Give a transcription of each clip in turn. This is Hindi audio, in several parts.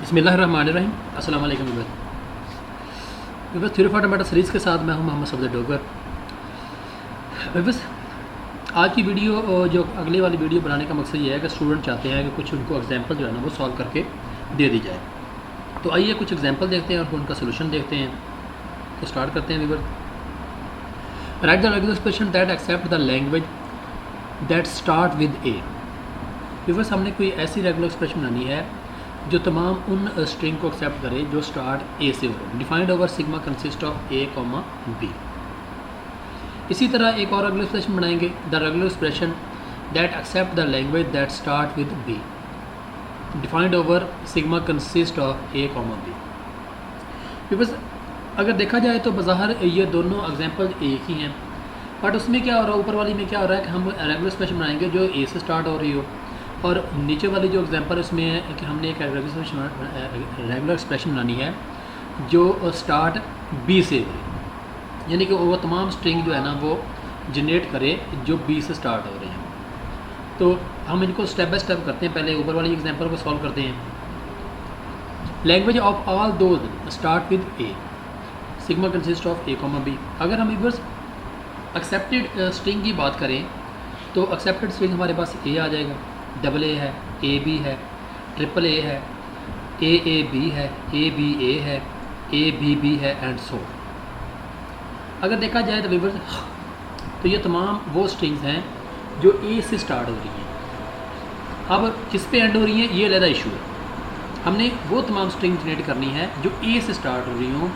बिस्मिल्लाहिर्रहमानिर्रहीम। अस्सलाम वालेकुम weavers, theory for fundamental series के साथ मैं हूं मोहम्मद सफदर डोगर। विवर्स, आज की वीडियो जो अगले वाली वीडियो बनाने का मकसद ये है कि स्टूडेंट चाहते हैं कि कुछ उनको एग्जांपल जो है ना वो सॉल्व करके दे दी जाए। तो आइए कुछ एग्जांपल देखते हैं और उनका सोल्यूशन देखते हैं। तो स्टार्ट करते हैं viewers. Write the regular expression that accept the language that start with a. Viewers, हमने कोई ऐसी रेगुलर एक्सप्रेशन बनानी है जो तमाम उन स्ट्रिंग को एक्सेप्ट करे जो स्टार्ट ए से हो। Defined over sigma consist of a comma b. इसी तरह एक और रेगुलर एक्सप्रेशन बनाएंगे, the regular expression that accept the language that start with b. Defined over sigma consist of a comma b. बस अगर देखा जाए तो बज़ाहिर ये दोनों एग्जांपल एक ही हैं, बट उसमें क्या हो रहा है, ऊपर वाली में क्या हो रहा है कि हम रेगुलर एक्सप्रेशन बनाएंगे जो ए से स्टार्ट हो रही हो, और नीचे वाली जो एग्जांपल उसमें है कि हमने एक रेगुलर एक्सप्रेशन बनानी है जो स्टार्ट बी से हो, यानी कि वो तमाम स्ट्रिंग जो है ना वो जनरेट करे जो बी से स्टार्ट हो रहे हैं। तो हम इनको स्टेप बाय स्टेप करते हैं। पहले ऊपर वाली एग्जांपल को सॉल्व करते हैं। Language of all those start with a, sigma consist of a comma b. अगर हम बस एक्सेप्टेड स्ट्रिंग की बात करें तो एक्सेप्टेड स्ट्रिंग हमारे पास ए आ जाएगा, डबल ए है, ए बी है, ट्रिपल ए है, ए बी है, ए बी ए है, ए बी है एंड सो। अगर देखा जाए तो विवर्स, तो ये तमाम वो स्ट्रिंग्स हैं जो ए से स्टार्ट हो रही हैं। अब किस पे एंड हो रही हैं ये अलग इशू है। हमने वो तमाम स्ट्रिंग जनरेट करनी है जो ए से स्टार्ट हो रही हों,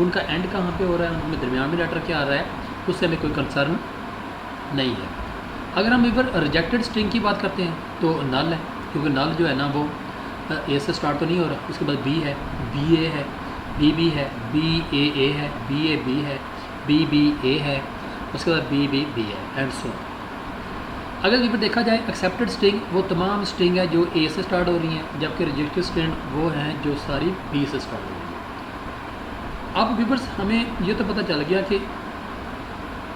उनका एंड कहाँ पे हो रहा है, उनमें दरमियान में लेटर क्या आ रहा है, उससे हमें कोई कंसर्न नहीं है। अगर हम इधर रिजेक्टेड स्ट्रिंग की बात करते हैं तो नल है, क्योंकि नल जो है ना वो ए से स्टार्ट तो नहीं हो रहा। उसके बाद बी है, बी ए है, बी है, बी ए है, बी है, बी ए है, उसके बाद बी है एंड सो। अगर इधर देखा जाए एक्सेप्टेड स्ट्रिंग वो तमाम स्ट्रिंग है जो ए से स्टार्ट हो रही हैं, जबकि रिजेक्टेड स्ट्रिंग वो हैं जो सारी बी से स्टार्ट हो रही हैं। अब व्यूअर्स, हमें ये तो पता चल गया कि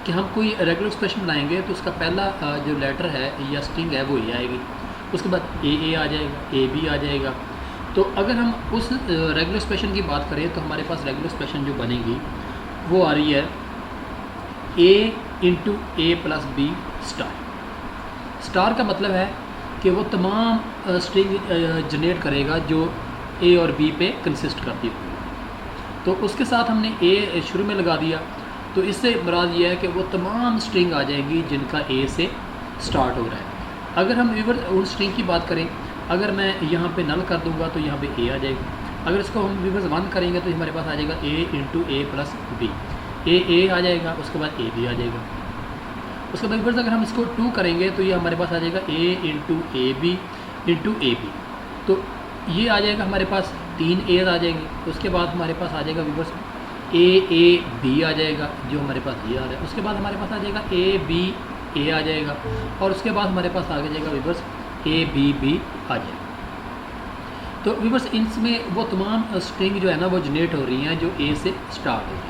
हम कोई रेगुलर एक्सप्रेशन बनाएंगे तो उसका पहला जो लेटर है या स्ट्रिंग है वो ए आएगी, उसके बाद ए आ जाएगा, ए बी आ जाएगा। तो अगर हम उस रेगुलर एक्सप्रेशन की बात करें तो हमारे पास रेगुलर एक्सप्रेशन जो बनेगी वो आ रही है ए इंटू ए प्लस बी स्टार। स्टार का मतलब है कि वो तमाम स्ट्रिंग जनरेट करेगा जो ए और बी पे कंसिस्ट करती होगी। तो उसके साथ हमने ए शुरू में लगा दिया, तो इससे मुराद ये है कि वो तमाम स्ट्रिंग आ जाएंगी जिनका ए से स्टार्ट हो रहा है। अगर हम व्यूअर उन स्ट्रिंग की बात करें, अगर मैं यहाँ पे नल कर दूँगा तो यहाँ पे ए आ जाएगा। अगर इसको हम व्यूअर्स वन करेंगे तो हमारे पास आ जाएगा A into A plus B, ए आ जाएगा, उसके बाद ए बी आ जाएगा। उसके बाद व्यूअर्स अगर हम इसको 2 करेंगे तो ये हमारे पास आ जाएगा A into A B into A B. तो ये आ जाएगा हमारे पास 3 ए आ जाएंगे। उसके बाद हमारे पास आ जाएगा व्यूअर्स ए बी आ जाएगा जो हमारे पास ये आ रहा है। उसके बाद हमारे पास आ जाएगा ए बी ए आ जाएगा, और उसके बाद हमारे पास आ जाएगा व्यूअर्स ए बी आ जाएगा। तो व्यूअर्स इनमें वो तमाम स्ट्रिंग जो है ना वो जनरेट हो रही हैं जो ए से स्टार्ट हो रही है।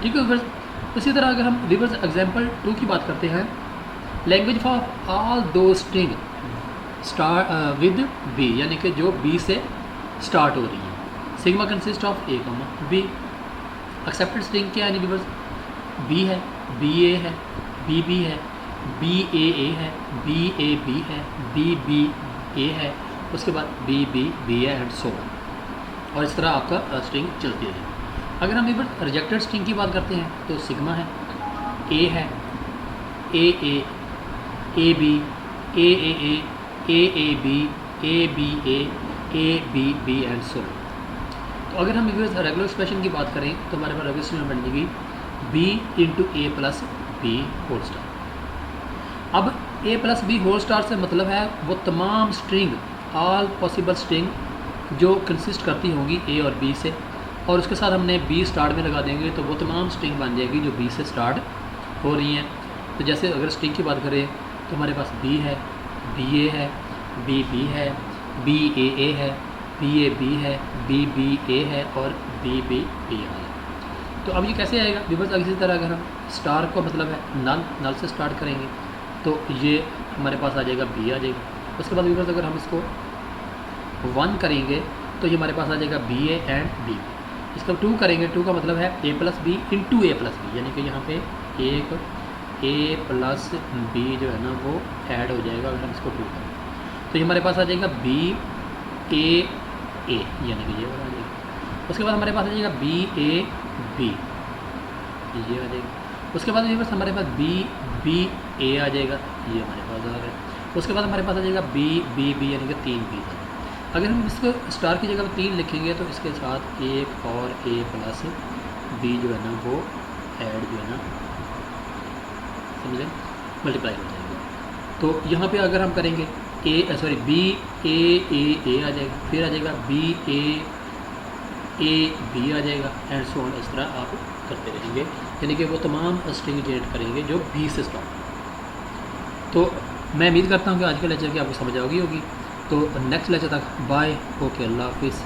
ठीक है व्यूअर्स, इसी तरह अगर हम व्यूअर्स एग्जांपल 2 की बात करते हैं, language of all those string start with b, यानी कि जो बी से स्टार्ट हो रही है। Sigma consist of a comma b. Accepted string क्या है व्यूअर्स, बी है, बी ए है, बी है, बी ए है, बी है, बी ए है, उसके बाद बी है एंड सो ऑन। और इस तरह आपका स्ट्रिंग चलती है। अगर हम व्यूअर्स रिजेक्टेड स्ट्रिंग की बात करते हैं तो सिग्मा है, ए है, a b, a b and so. तो अगर हम रेगुलर एक्सप्रेशन की बात करें तो हमारे पास रेगुलर एक्सप्रेशन बन जाएगी बी इंटू ए प्लस बी होल स्टार। अब ए प्लस बी होल स्टार से मतलब है वो तमाम स्ट्रिंग, ऑल पॉसिबल स्ट्रिंग जो कंसिस्ट करती होंगी ए और बी से, और उसके साथ हमने बी स्टार्ट में लगा देंगे तो वो तमाम स्ट्रिंग बन जाएगी जो बी से स्टार्ट हो रही हैं। तो जैसे अगर स्ट्रिंग की बात करें तो हमारे पास बी है, बी ए है, बी है, बी ए है, बी है, बी ए है और बी है। तो अब ये कैसे आएगा व्यूअर्स, इसी तरह अगर हम स्टार को मतलब है नल से स्टार्ट करेंगे तो ये हमारे पास आ जाएगा बी आ जाएगा। उसके बाद व्यूअर्स अगर हम इसको 1 करेंगे तो ये हमारे पास आ जाएगा बी ए एंड बी। इसका 2 करेंगे, 2 का मतलब है ए प्लस बी इंटू ए प्लस बी, यानी कि यहाँ पे एक ए प्लस बी जो है ना वो ऐड हो जाएगा अगर हम इसको 2 करें। तो ये हमारे पास आ जाएगा बी ए, यानी कि ये वाला आ जाएगा। उसके बाद हमारे पास आ जाएगा बी ए बी, ये आ जाएगा। उसके बाद बस हमारे पास बी ए आ जाएगा, ये हमारे पास आ रहा है। उसके बाद हमारे पास आ जाएगा बी बी बी, यानी कि 3 बी। अगर हम इसको स्टार की जगह 3 लिखेंगे तो इसके साथ एक और ए प्लस बी जो है ना वो ऐड जो है ना, समझें, मल्टीप्लाई हो जाएगा। तो यहाँ पे अगर हम करेंगे बी ए आ जाएगा, फिर आ जाएगा बी ए बी आ जाएगा, एंड सो ऑन। इस तरह आप करते रहेंगे, यानी कि वो तमाम स्ट्रिंग जनरेट करेंगे जो बी से स्टार्ट। तो मैं उम्मीद करता हूँ कि आज के लेक्चर की आपको समझ आ गई होगी। तो नेक्स्ट लेक्चर तक बाय, ओके, अल्लाह हाफिज़।